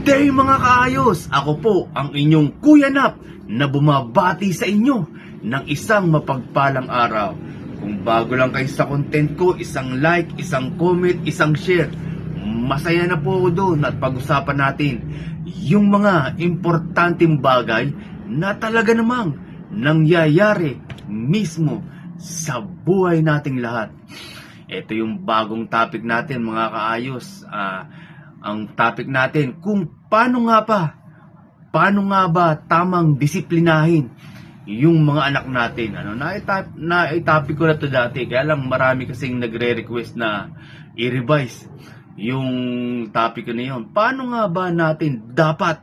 Day mga kaayos! Ako po ang inyong Kuya Nap na bumabati sa inyo ng isang mapagpalang araw. Kung bago lang kayo sa content ko, isang like, isang comment, isang share. Masaya na po ako doon at pag-usapan natin yung mga importanteng bagay na talaga namang nangyayari mismo sa buhay nating lahat. Ito yung bagong topic natin mga kaayos. Ang topic natin kung paano nga ba tamang disiplinahin yung mga anak natin. Na-topic ko na to dati, kaya lang marami kasing nagre-request na i-revise yung topic ko na yun. Paano nga ba natin dapat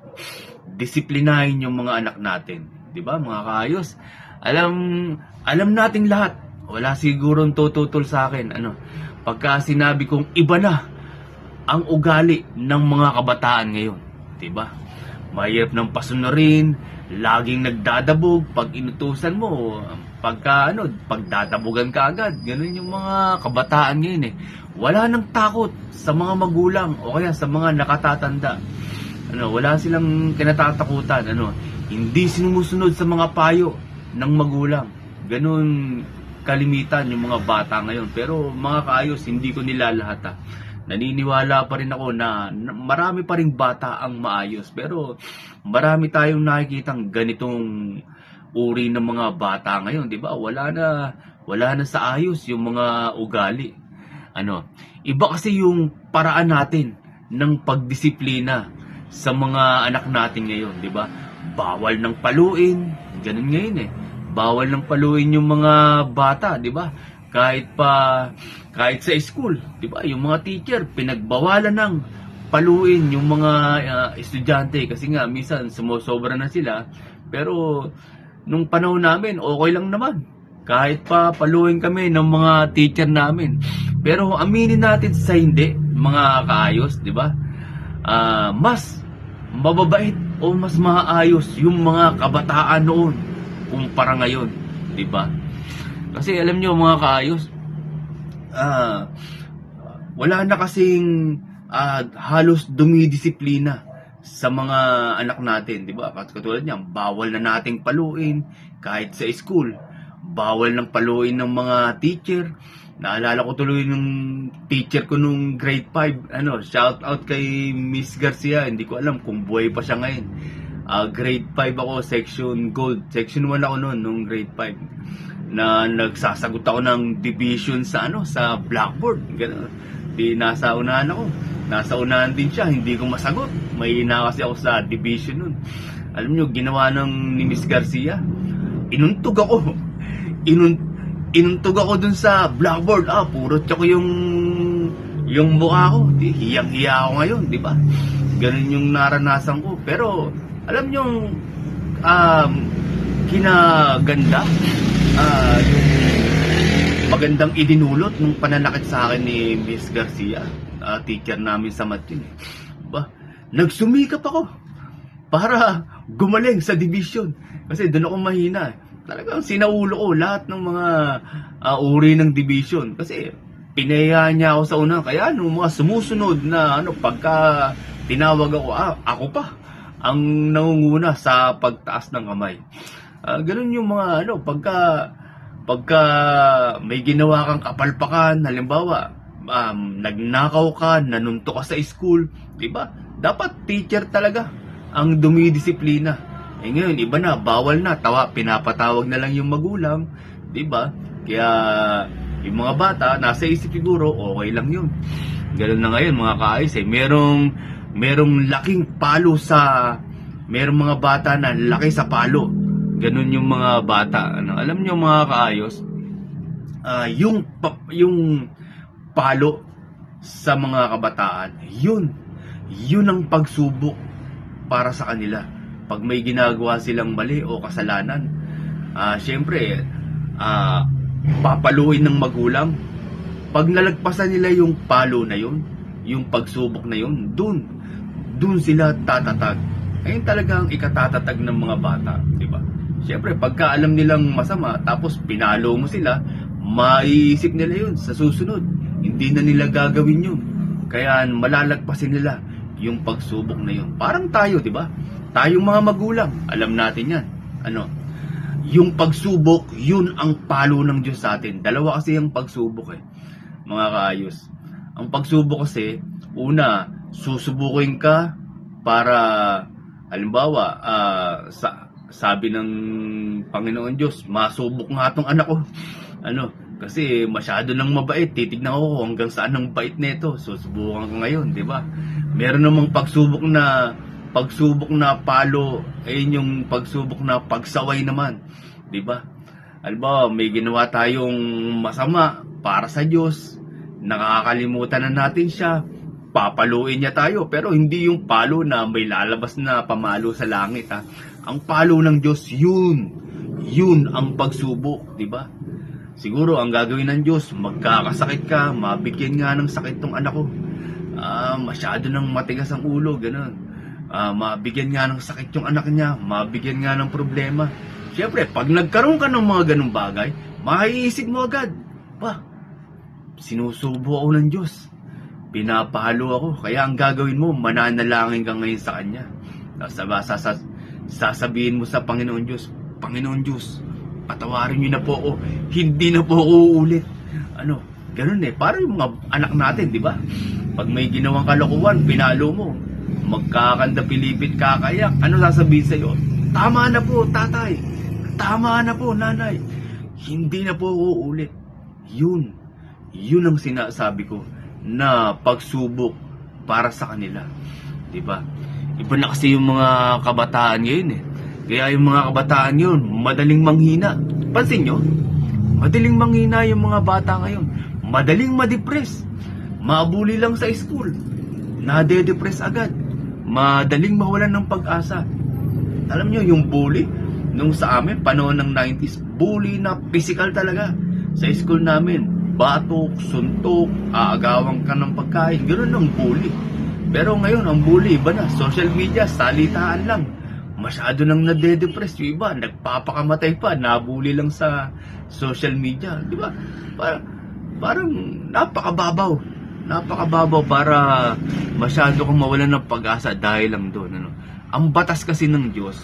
disiplinahin yung mga anak natin? 'Di ba mga kaayos? Alam nating lahat. Wala sigurong tututol sa akin pagka sinabi kong iba na ang ugali ng mga kabataan ngayon, 'di ba? Mahirap ng pasunurin, laging nagdadabog pag inutusan mo, pagdadabugan ka agad. Ganun yung mga kabataan ngayon eh. Wala nang takot sa mga magulang o kaya sa mga nakatatanda. Wala silang kinatatakutan, hindi sinusunod sa mga payo ng magulang. Ganun kalimitan yung mga bata ngayon. Pero mga kaayos, hindi ko nilalahat. Naniniwala pa rin ako na marami pa rin bata ang maayos. Pero marami tayong nakikitang ganitong uri ng mga bata ngayon, 'di ba? Wala na sa ayos yung mga ugali. Iba kasi yung paraan natin ng pagdisiplina sa mga anak natin ngayon, 'di ba? Bawal ng paluin, ganun ngayon eh. Bawal ng paluin yung mga bata, 'di ba? Kahit sa school, 'di ba? Yung mga teacher pinagbawalan ng paluin yung mga estudyante kasi nga minsan sumosobra na sila. Pero nung panahon namin, okay lang naman. Kahit pa paluin kami ng mga teacher namin. Pero aminin natin sa hindi, mga kaayos, 'di ba? Mas mababait o mas maayos yung mga kabataan noon kumpara ngayon, 'di ba? Kasi alam nyo mga kaayos, wala na kasing halos dumidisiplina sa mga anak natin, 'di ba? Katulad niyan, bawal na nating paluin kahit sa school. Bawal ng paluin ng mga teacher. Naalala ko tuloy nung teacher ko nung grade 5, shout out kay Miss Garcia. Hindi ko alam kung buhay pa siya ngayon. Grade 5 ako, section gold. Section 1 ako noon nung grade 5. Na nagsasagot ako ng division sa blackboard. Ganun. Nasa unahan ako. Nasa unahan din siya, hindi ko masagot. May ina kasi ako sa division nun. Alam nyo, ginawa ni Miss Garcia, inuntog ako. Inuntog ako dun sa blackboard. Puro tsako yung mukha ko. Hiyang-hiya ako ngayon, di ba? Ganun yung naranasan ko. Pero, alam nyo, kinaganda, yung magandang idinulot ng pananakit sa akin ni Miss Garcia, teacher namin sa math yun. Diba? Nagsumikap ako para gumaling sa division kasi doon ako mahina. Talagang sinaulo ko lahat ng mga uri ng division kasi pinayaan niya ako sa una. Kaya nung mga sumusunod na pagka tinawag ako, ako pa ang nangunguna sa pagtaas ng kamay. Ganun yung mga pagka may ginawa kang kapalpakan, halimbawa nagnakaw ka, nanunto ka sa school, 'di ba? Dapat teacher talaga ang dumidisiplina. Ngayon iba na, bawal na, pinapatawag na lang yung magulang, 'di ba? Kaya yung mga bata nasa isip siguro okay lang 'yun. Ganun na ngayon mga kaayos merong laking palo merong mga bata na laki sa palo. Ganun yung mga bata. Alam nyo mga kaayos, yung palo sa mga kabataan, yun ang pagsubok para sa kanila. Pag may ginagawa silang mali o kasalanan, syempre, papaluin ng magulang. Pag nalagpasan nila yung palo na yun, yung pagsubok na yun, dun sila tatatag. Ayun talagang ikatatatag ng mga bata, di ba? Siyempre, pagka alam nilang masama, tapos pinalo mo sila, maiisip nila yun sa susunod. Hindi na nila gagawin yun. Kaya malalagpasin nila yung pagsubok na yun. Parang tayo, di ba? Tayong mga magulang, alam natin yan. Ano? Yung pagsubok, yun ang palo ng Diyos sa atin. Dalawa kasi yung pagsubok mga kaayos. Ang pagsubok kasi, una, susubukin ka para, halimbawa, sabi ng Panginoon Diyos, masubok nga itong anak ko. Kasi masyado nang mabait, titignan ko hanggang saan ang bait nito. Susubukan ko ngayon, di ba? Meron namang pagsubok na palo, ayun yung pagsubok na pagsaway naman, di ba? Halimbawa, may ginawa tayong masama para sa Diyos, nakakalimutan na natin siya, papaluin niya tayo, pero hindi yung palo na may lalabas na pamalo sa langit. Ang palo ng Diyos, yun ang pagsubok, di ba? Siguro ang gagawin ng Diyos, magkakasakit ka, mabigyan nga ng sakit tong anak ko. Masyado nang matigas ang ulo, ganun. Mabigyan nga ng sakit yung anak niya, mabigyan nga ng problema. Siyempre, pag nagkaroon ka ng mga ganung bagay, maiisip mo agad, sinusubo ako ng Diyos. Pinapahalo ako. Kaya ang gagawin mo, mananalangin ka ngayon sa Kanya. Sasabihin mo sa Panginoon Diyos, Panginoon Diyos, patawarin niyo na po ako. Hindi na po ako uulit. Ganun Parang yung mga anak natin, di ba? Pag may ginawang kalokohan, pinalo mo. Magkakanda pilipit kakayak. Ano sasabihin sa'yo? Tama na po, tatay. Tama na po, nanay. Hindi na po ako uulit. Yun ang sinasabi ko na pagsubok para sa kanila. Di ba? Iba na kasi yung mga kabataan ngayon Kaya yung mga kabataan yun, madaling manghina. Pansin nyo? Madaling manghina yung mga bata ngayon. Madaling ma-depress. Mabuli lang sa school. Nade-depress agad. Madaling mawalan ng pag-asa. Alam nyo, yung bully, nung sa amin, panahon ng 90s, bully na physical talaga. Sa school namin, batok, suntok, aagawang ka ng pagkain. Ganun ang bully. Pero ngayon, ang bully, iba na. Social media, salitaan lang. Masyado nang nade-depress yung iba, nagpapakamatay pa, nabuli lang sa social media, di ba? Parang napakababaw para masyado kang mawalan ng pag-asa dahil lang doon. Ang batas kasi ng Diyos,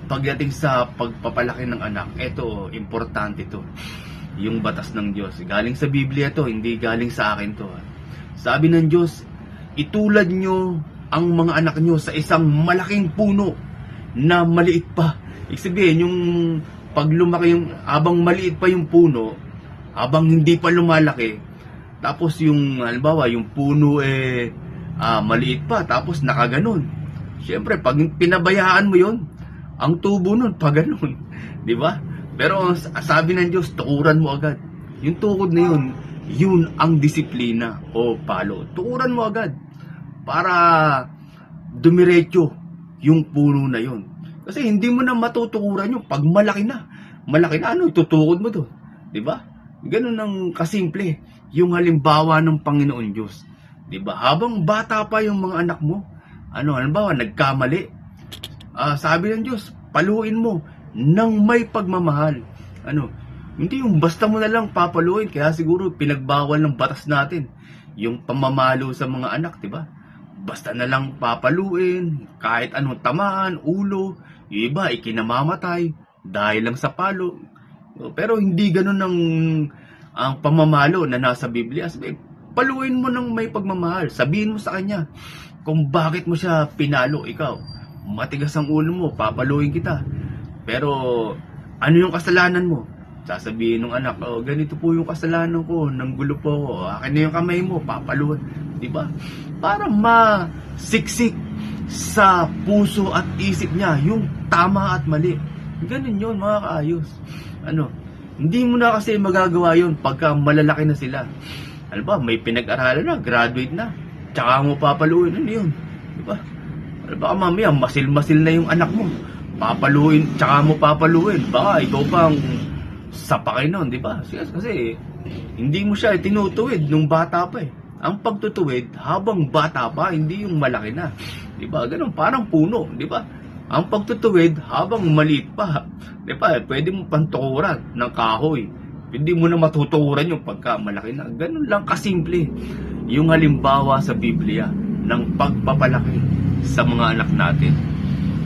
pagdating sa pagpapalaki ng anak, eto, importante to. Yung batas ng Diyos, galing sa Biblia to, hindi galing sa akin to. Sabi ng Diyos, itulad nyo ang mga anak nyo sa isang malaking puno na maliit pa. Ibig sabihin, yung pag lumaki abang maliit pa yung puno, abang hindi pa lumalaki, tapos yung, halimbawa, yung puno maliit pa, tapos nakaganon. Siyempre, pag pinabayaan mo yon, ang tubo nun, paganon. Di ba? Pero sabi ng Diyos, tukuran mo agad. Yung tukod na yun ang disiplina o palo. Tukuran mo agad para dumiretso yung puno na yun. Kasi hindi mo na matutukuran yung pag malaki na. Malaki na, tutukod mo to. Diba? Ganun ang kasimple yung halimbawa ng Panginoon Diyos. Diba? Habang bata pa yung mga anak mo, halimbawa, nagkamali. Sabi ng Diyos, paluin mo ng may pagmamahal. Hindi yung basta mo na lang papaluin. Kaya siguro pinagbawal ng batas natin yung pamamalo sa mga anak, diba? Basta na lang papaluin, kahit anong tamaan, ulo, yung iba ikinamamatay dahil lang sa palo. Pero hindi ganun ang pamamalo na nasa Biblia. Paluin mo ng may pagmamahal. Sabihin mo sa kanya kung bakit mo siya pinalo. Ikaw, matigas ang ulo mo, papaluin kita. Pero ano yung kasalanan mo? Sasabihin ng anak, ganito po yung kasalanan ko, nanggulo po ako, akin na yung kamay mo, papaluin. Diba? Para masiksik sa puso at isip niya yung tama at mali. Ganun yun, mga kaayos. Hindi mo na kasi magagawa yun pagka malalaki na sila. Ba, may pinag-aralan na, graduate na, tsaka mo papaluin. Ano yun? Diba? Baka mamaya, masil-masil na yung anak mo. Papaluin, tsaka mo papaluin. Baka ikaw pang sapakin nun, diba? Kasi hindi mo siya tinutuwid nung bata pa Ang pagtutuwid habang bata pa, hindi yung malaki na. Diba? Ganun, parang puno, diba? Ang pagtutuwid habang maliit pa. Diba? Pwede mo pantukuran ng kahoy. Hindi mo na matutukuran yung pagka malaki na. Ganun lang kasimple yung halimbawa sa Biblia ng pagpapalaki sa mga anak natin.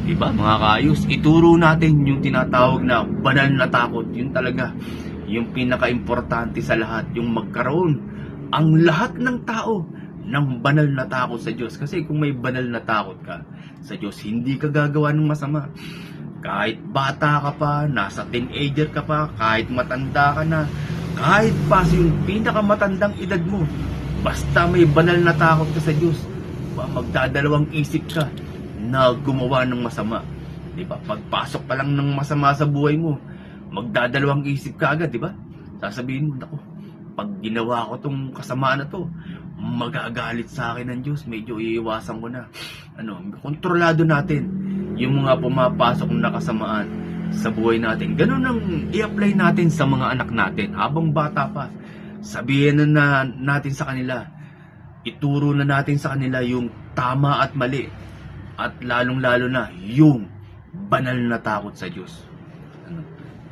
Diba mga kaayos, ituro natin yung tinatawag na banal na takot. Yun talaga yung pinaka-importante sa lahat, yung magkaroon ang lahat ng tao ng banal na takot sa Diyos. Kasi kung may banal na takot ka sa Diyos, hindi ka gagawa ng masama. Kahit bata ka pa, nasa teenager ka pa, kahit matanda ka na, kahit pa yung pinakamatandang edad mo, basta may banal na takot ka sa Diyos, magdadalawang isip ka na gumawa ng masama. Diba? Pagpasok pa lang ng masama sa buhay mo, magdadalawang isip ka agad, diba? Sasabihin mo, naku, pag ginawa ko tong kasamaan na to, magagalit sa akin ng Diyos, medyo iiwasan ko na. Kontrolado natin yung mga pumapasok na kasamaan sa buhay natin. Ganun ang i-apply natin sa mga anak natin habang bata pa. Sabihin na natin sa kanila, ituro na natin sa kanila yung tama at mali, at lalong-lalo na yung banal na takot sa Diyos.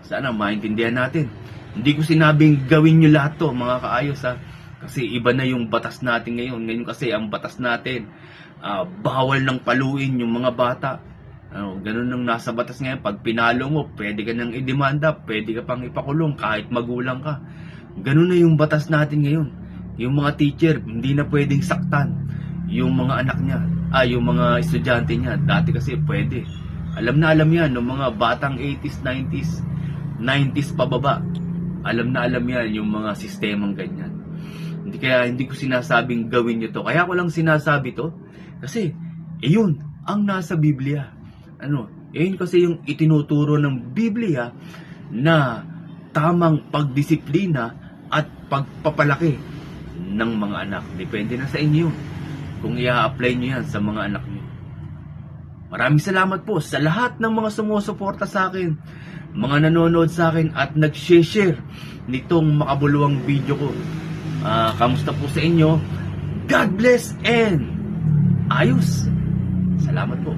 Sana maintindihan natin. Hindi ko sinabing gawin nyo lahat to, mga kaayos, ha. Kasi iba na yung batas natin ngayon. Ngayon kasi ang batas natin, bawal ng paluin yung mga bata. Ganun ang nasa batas ngayon. Pag pinalo mo, pwede ka nang idemanda, pwede ka pang ipakulong kahit magulang ka. Ganun na yung batas natin ngayon. Yung mga teacher, hindi na pwedeng saktan yung mga anak niya, yung mga estudyante niya. Dati kasi pwede. Alam na alam yan, ng mga batang 80s, 90s pababa. Alam na alam yan yung mga sistemang ganyan. Hindi ko sinasabing gawin nyo to. Kaya ko lang sinasabi to kasi yun ang nasa Biblia. Yun kasi yung itinuturo ng Biblia na tamang pagdisiplina at pagpapalaki ng mga anak. Depende na sa inyo kung i-apply nyo yan sa mga anak nyo. Maraming salamat po sa lahat ng mga sumusuporta sa akin, mga nanonood sa akin at nag-share nitong makabuluhang video ko. Kamusta po sa inyo? God bless and ayos. Salamat po.